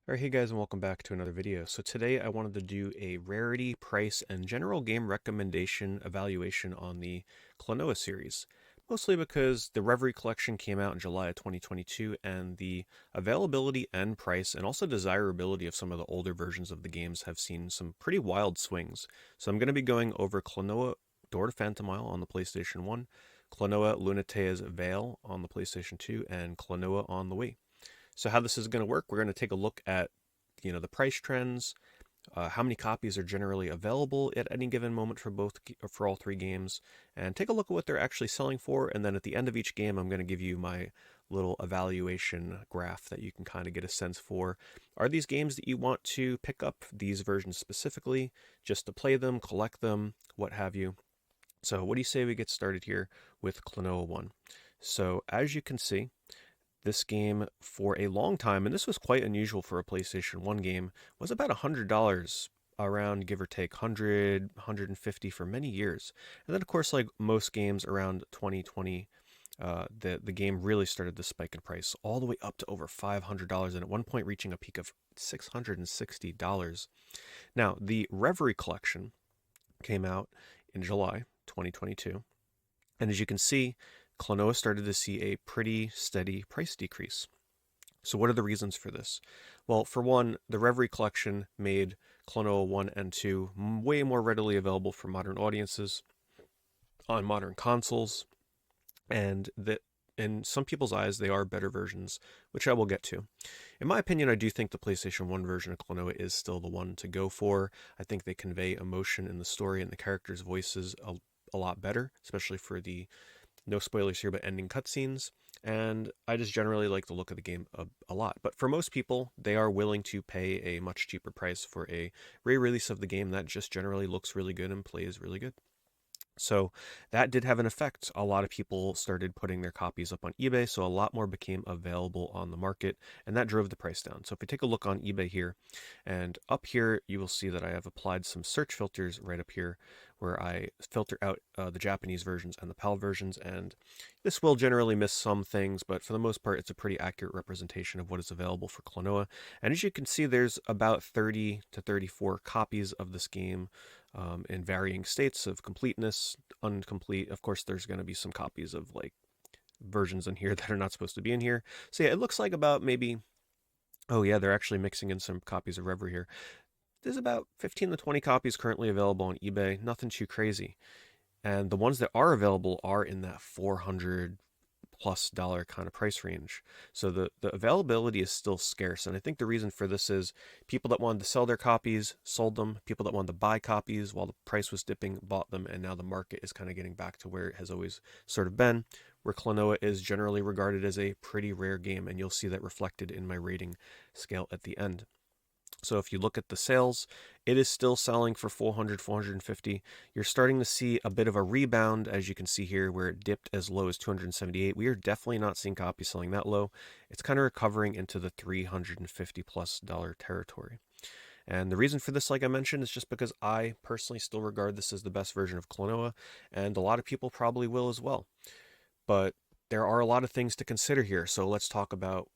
Alright, hey guys, and welcome back to another video. So today I wanted to do a rarity, price, and general game recommendation evaluation on the Klonoa series. Mostly because the Reverie collection came out in July of 2022, and the availability and price, and also desirability of some of the older versions of the games have seen some pretty wild swings. So I'm going to be going over Klonoa Door to Phantomile on the PlayStation 1, Klonoa Lunatea's Veil on the PlayStation 2, and Klonoa on the Wii. So how this is going to work, we're going to take a look at the price trends, how many copies are generally available at any given moment for all three games, and take a look at what they're actually selling for. And then at the end of each game, I'm going to give you my little evaluation graph that you can kind of get a sense for. Are these games that you want to pick up, these versions specifically, just to play them, collect them, what have you? So what do you say we get started here with Klonoa 1? So as you can see, this game for a long time, and this was quite unusual for a PlayStation 1 game, was about $100, around give or take 100, 150 for many years. And then of course, like most games around 2020, the game really started to spike in price all the way up to over $500, and at one point reaching a peak of $660. Now, the Reverie collection came out in July 2022, and as you can see, Klonoa started to see a pretty steady price decrease. So what are the reasons for this? Well, for one, the Reverie collection made Klonoa 1 and 2 way more readily available for modern audiences on modern consoles, and that in some people's eyes, they are better versions, which I will get to. In my opinion, I do think the PlayStation 1 version of Klonoa is still the one to go for. I think they convey emotion in the story and the characters' voices a lot better, especially for the no spoilers here, but ending cutscenes. And I just generally like the look of the game a lot. But for most people, they are willing to pay a much cheaper price for a re-release of the game that just generally looks really good and plays really good. So that did have an effect. A lot of people started putting their copies up on eBay, so a lot more became available on the market, and that drove the price down. So if we take a look on eBay here, and up here, you will see that I have applied some search filters right up here, where I filter out the Japanese versions and the PAL versions, and this will generally miss some things, but for the most part, it's a pretty accurate representation of what is available for Klonoa. And as you can see, there's about 30 to 34 copies of this game in varying states of completeness, incomplete. Of course, there's going to be some copies of like versions in here that are not supposed to be in here. So yeah, it looks like about maybe, oh yeah, they're actually mixing in some copies of Reverie here. There's about 15 to 20 copies currently available on eBay, nothing too crazy. And the ones that are available are in that 400 plus dollar kind of price range. So the availability is still scarce. And I think the reason for this is people that wanted to sell their copies sold them. People that wanted to buy copies while the price was dipping bought them. And now the market is kind of getting back to where it has always sort of been, where Klonoa is generally regarded as a pretty rare game. And you'll see that reflected in my rating scale at the end. So if you look at the sales, it is still selling for 400, 450. You're starting to see a bit of a rebound, as you can see here, where it dipped as low as 278. We are definitely not seeing copies selling that low. It's kind of recovering into the $350 plus territory. And the reason for this, like I mentioned, is just because I personally still regard this as the best version of Klonoa, and a lot of people probably will as well. But there are a lot of things to consider here, so let's talk about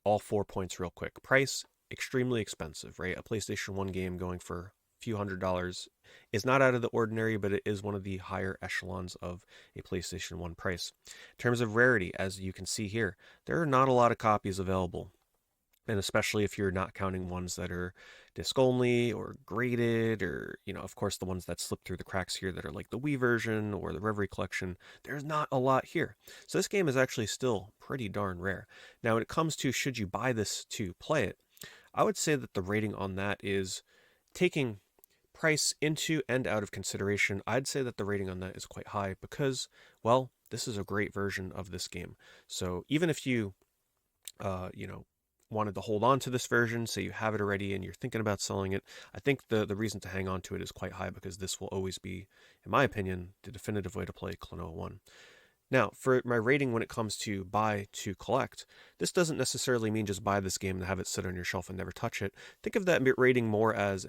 all 4 points real quick. Price, extremely expensive, right? A PlayStation 1 game going for a few $100s is not out of the ordinary, but it is one of the higher echelons of a PlayStation 1 price. In terms of rarity, as you can see here, there are not a lot of copies available. And especially if you're not counting ones that are disc only or graded, or, of course, the ones that slip through the cracks here that are like the Wii version or the Reverie collection, there's not a lot here. So this game is actually still pretty darn rare. Now, when it comes to should you buy this to play it, I would say that the rating on that is taking price into and out of consideration. I'd say that the rating on that is quite high because, well, this is a great version of this game. So even if you, wanted to hold on to this version, say you have it already and you're thinking about selling it, I think the reason to hang on to it is quite high because this will always be, in my opinion, the definitive way to play Klonoa 1. Now, for my rating when it comes to buy to collect, this doesn't necessarily mean just buy this game and have it sit on your shelf and never touch it. Think of that rating more as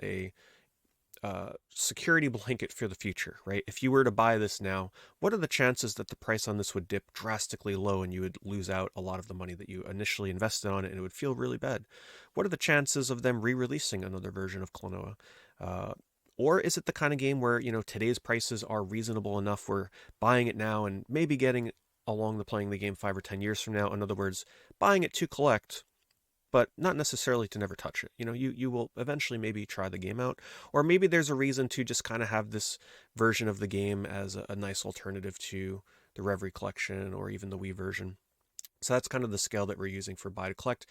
security blanket for the future, right? If you were to buy this now, what are the chances that the price on this would dip drastically low and you would lose out a lot of the money that you initially invested on it and it would feel really bad? What are the chances of them re-releasing another version of Klonoa? Uh, or is it the kind of game where, today's prices are reasonable enough where buying it now and maybe getting along the playing the game 5 or 10 years from now? In other words, buying it to collect, but not necessarily to never touch it. You will eventually maybe try the game out, or maybe there's a reason to just kind of have this version of the game as a nice alternative to the Reverie collection or even the Wii version. So that's kind of the scale that we're using for buy to collect.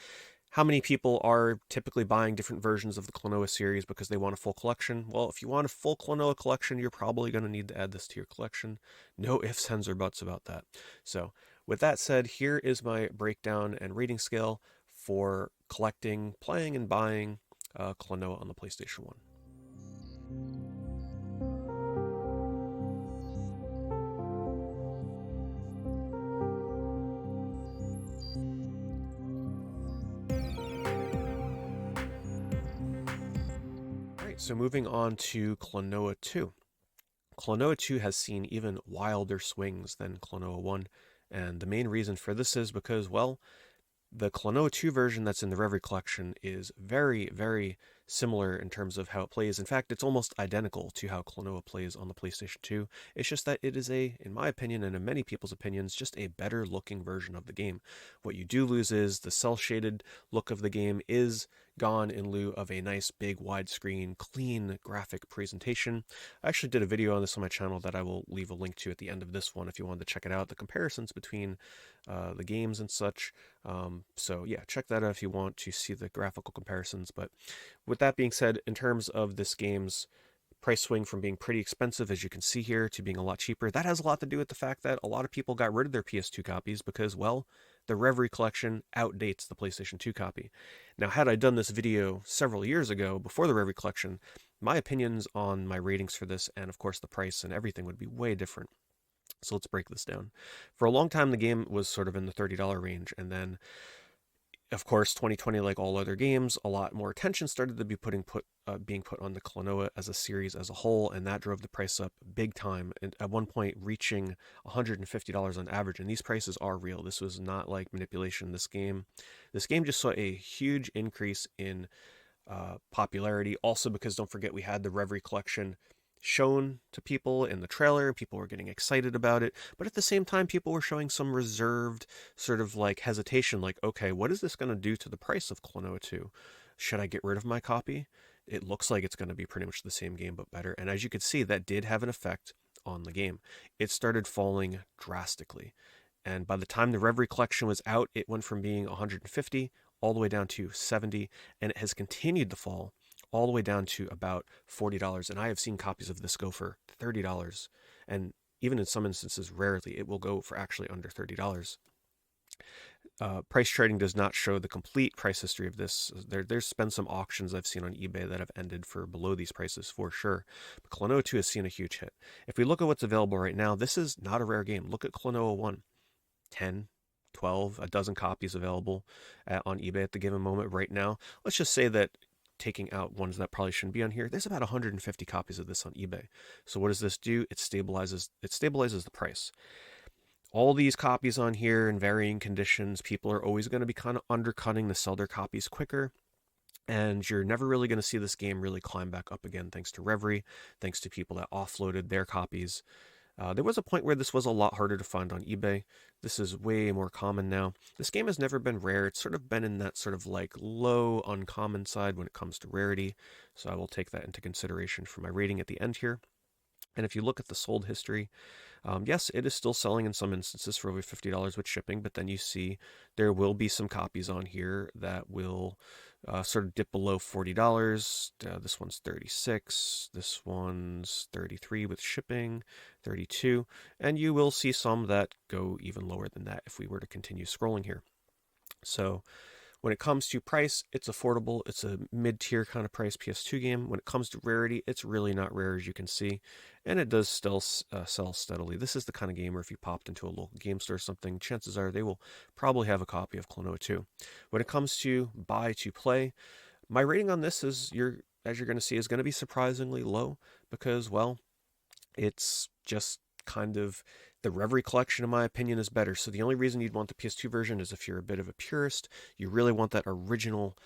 How many people are typically buying different versions of the Klonoa series because they want a full collection? Well, if you want a full Klonoa collection, you're probably going to need to add this to your collection. No ifs, ands, or buts about that. So, with that said, here is my breakdown and rating scale for collecting, playing, and buying Klonoa on the PlayStation 1. All right, so moving on to Klonoa 2. Klonoa 2 has seen even wilder swings than Klonoa 1, and the main reason for this is because, well, the Klonoa 2 version that's in the Reverie collection is very, very similar in terms of how it plays. In fact, it's almost identical to how Klonoa plays on the PlayStation 2. It's just that it is in my opinion, and in many people's opinions, just a better looking version of the game. What you do lose is the cel-shaded look of the game is gone in lieu of a nice big widescreen clean graphic presentation. I actually did a video on this on my channel that I will leave a link to at the end of this one if you wanted to check it out, the comparisons between the games and such. So yeah, check that out if you want to see the graphical comparisons. But with that being said, in terms of this game's price swing from being pretty expensive, as you can see here, to being a lot cheaper, that has a lot to do with the fact that a lot of people got rid of their PS2 copies because, well, the Reverie collection outdates the PlayStation 2 copy. Now, had I done this video several years ago, before the Reverie collection, my opinions on my ratings for this, and of course the price and everything, would be way different. So let's break this down. For a long time, the game was sort of in the $30 range, and then of course, 2020, like all other games, a lot more attention started to be being put on the Klonoa as a series as a whole, and that drove the price up big time. And at one point, reaching $150 on average. And these prices are real. This was not like manipulation. This game just saw a huge increase in popularity. Also, because don't forget, we had the Reverie collection shown to people in the trailer. People were getting excited about it, but at the same time, people were showing some reserved sort of like hesitation, like, okay, what is this going to do to the price of Klonoa 2? Should I get rid of my copy? It looks like it's going to be pretty much the same game, but better. And as you could see, that did have an effect on the game. It started falling drastically. And by the time the Reverie collection was out, it went from being 150 all the way down to 70, and it has continued to fall all the way down to about $40. And I have seen copies of this go for $30. And even in some instances, rarely, it will go for actually under $30. Price trading does not show the complete price history of this. There's been some auctions I've seen on eBay that have ended for below these prices for sure. But Klonoa 2 has seen a huge hit. If we look at what's available right now, this is not a rare game. Look at Klonoa 1. 10, 12, a dozen copies available on eBay at the given moment right now. Let's just say that, taking out ones that probably shouldn't be on here, there's about 150 copies of this on eBay. So what does this do? It stabilizes the price. All these copies on here in varying conditions, people are always going to be kind of undercutting to sell their copies quicker. And you're never really going to see this game really climb back up again, thanks to Reverie, thanks to people that offloaded their copies. There was a point where this was a lot harder to find on eBay. This is way more common now. This game has never been rare. It's sort of been in that sort of like low uncommon side when it comes to rarity. So I will take that into consideration for my rating at the end here. And if you look at the sold history, yes, it is still selling in some instances for over $50 with shipping, but then you see there will be some copies on here that will sort of dip below $40. This one's 36, this one's 33 with shipping, 32, and you will see some that go even lower than that if we were to continue scrolling here. So when it comes to price, it's affordable. It's a mid-tier kind of price PS2 game. When it comes to rarity, it's really not rare, as you can see, and it does still sell steadily. This is the kind of game where if you popped into a local game store or something, chances are they will probably have a copy of Klonoa 2. When it comes to buy to play, my rating on this is as you're going to see, is going to be surprisingly low because, well, it's just kind of the Reverie collection, in my opinion, is better. So the only reason you'd want the PS2 version is if you're a bit of a purist. You really want that original,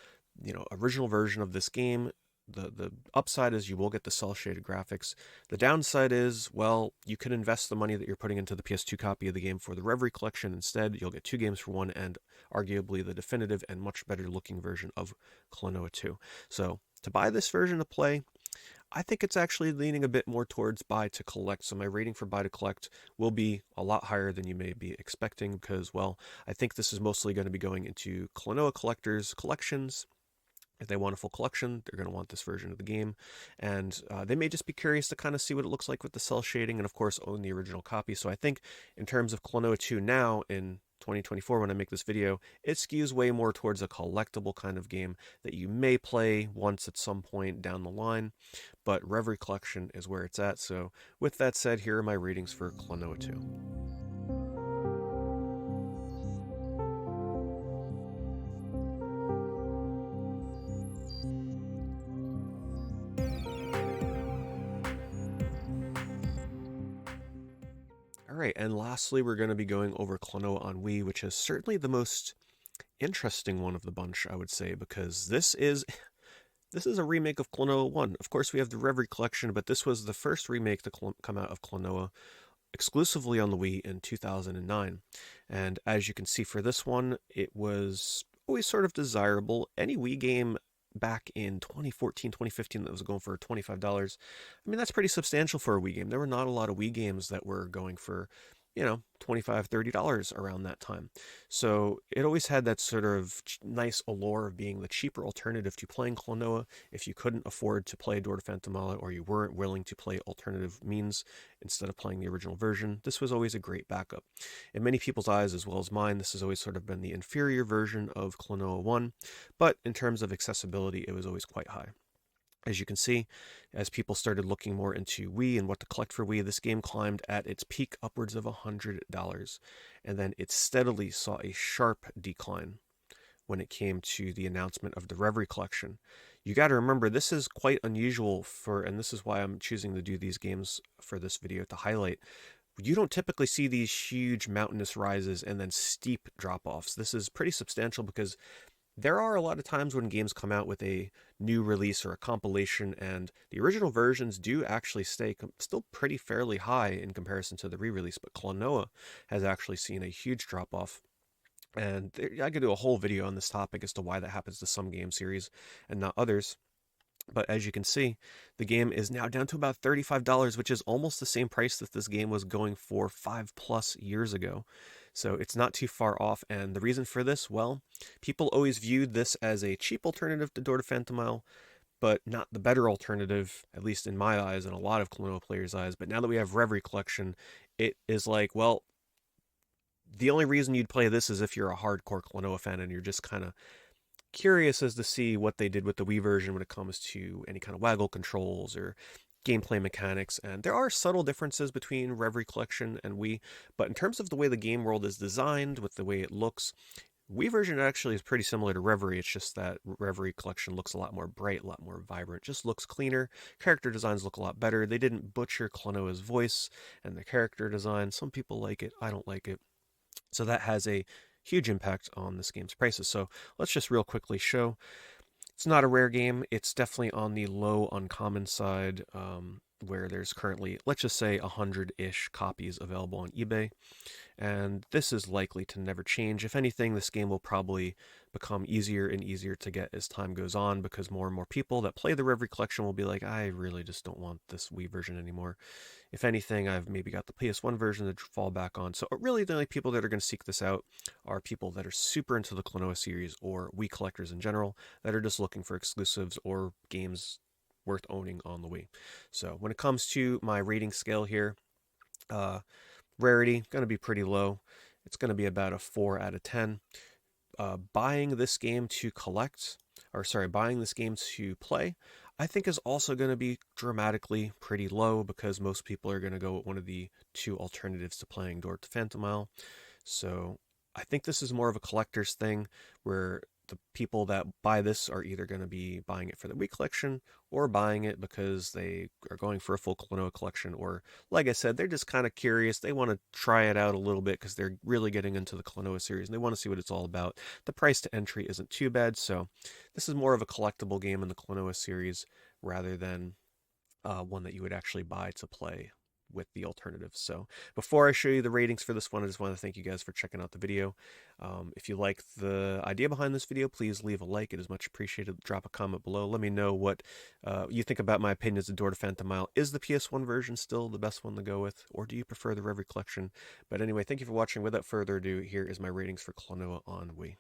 original version of this game. The upside is you will get the cel shaded graphics. The downside is, well, you can invest the money that you're putting into the PS2 copy of the game for the Reverie collection instead. You'll get 2 games for one, and arguably the definitive and much better looking version of Klonoa 2. So to buy this version to play, I think it's actually leaning a bit more towards buy to collect. So my rating for buy to collect will be a lot higher than you may be expecting because, well, I think this is mostly going to be going into Klonoa collectors' collections. If they want a full collection, they're going to want this version of the game. And they may just be curious to kind of see what it looks like with the cel shading and, of course, own the original copy. So I think in terms of Klonoa 2 now in 2024, when I make this video, it skews way more towards a collectible kind of game that you may play once at some point down the line. But Reverie Collection is where it's at. So with that said, here are my ratings for Klonoa 2. Alright, and lastly, we're going to be going over Klonoa on Wii, which is certainly the most interesting one of the bunch, I would say, because this is a remake of Klonoa 1. Of course, we have the Reverie Collection, but this was the first remake to come out of Klonoa exclusively on the Wii in 2009. And as you can see for this one, it was always sort of desirable. Any Wii game back in 2014, 2015 that was going for $25, I mean, that's pretty substantial for a Wii game. There were not a lot of Wii games that were going for, $25, $30 around that time. So it always had that sort of nice allure of being the cheaper alternative to playing Klonoa if you couldn't afford to play Door to Phantomile or you weren't willing to play alternative means instead of playing the original version. This was always a great backup. In many people's eyes, as well as mine, this has always sort of been the inferior version of Klonoa 1, but in terms of accessibility, it was always quite high. As you can see, as people started looking more into Wii and what to collect for Wii, this game climbed at its peak upwards of $100, and then it steadily saw a sharp decline when it came to the announcement of the Reverie Collection. You got to remember, this is quite unusual and this is why I'm choosing to do these games for this video to highlight. You don't typically see these huge mountainous rises and then steep drop-offs. This is pretty substantial because there are a lot of times when games come out with a new release or a compilation, and the original versions do actually stay still pretty fairly high in comparison to the re-release, but Klonoa has actually seen a huge drop-off. And I could do a whole video on this topic as to why that happens to some game series and not others. But as you can see, the game is now down to about $35, which is almost the same price that this game was going for 5+ years ago. So it's not too far off, and the reason for this, well, people always viewed this as a cheap alternative to Door to Phantomile, but not the better alternative, at least in my eyes and a lot of Klonoa players' eyes. But now that we have Reverie Collection, it is like, well, the only reason you'd play this is if you're a hardcore Klonoa fan and you're just kind of curious as to see what they did with the Wii version when it comes to any kind of waggle controls or gameplay mechanics. And there are subtle differences between Reverie Collection and Wii, but in terms of the way the game world is designed, with the way it looks, Wii version actually is pretty similar to Reverie. It's just that Reverie Collection looks a lot more bright, a lot more vibrant, just looks cleaner. Character designs look a lot better. They didn't butcher Klonoa's voice and the character design. Some people like it, I don't like it. So that has a huge impact on this game's prices. So let's just real quickly show. It's not a rare game. It's definitely on the low uncommon side, where there's currently, let's just say, 100-ish copies available on eBay. And this is likely to never change. If anything, this game will probably become easier and easier to get as time goes on, because more and more people that play the Reverie Collection will be like, I really just don't want this Wii version anymore. If anything, I've maybe got the PS1 version to fall back on. So really, the only people that are going to seek this out are people that are super into the Klonoa series or Wii collectors in general that are just looking for exclusives or games worth owning on the Wii. So when it comes to my rating scale here, rarity, going to be pretty low. It's going to be about a 4 out of 10. Buying this game to buying this game to play, I think is also going to be dramatically pretty low, because most people are going to go with one of the two alternatives to playing Door to Phantomile. So I think this is more of a collector's thing, where the people that buy this are either going to be buying it for the Wii collection or buying it because they are going for a full Klonoa collection, or like I said, they're just kind of curious. They want to try it out a little bit because they're really getting into the Klonoa series and they want to see what it's all about. The price to entry isn't too bad, so this is more of a collectible game in the Klonoa series rather than one that you would actually buy to play with the alternatives. So before I show you the ratings for this one, I just want to thank you guys for checking out the video. If you like the idea behind this video, please leave a like. It is much appreciated. Drop a comment below. Let me know what you think about my opinion as a door to Phantomile. Is the PS1 version still the best one to go with, or do you prefer the Reverie collection? But anyway, thank you for watching. Without further ado, here is my ratings for Klonoa on Wii.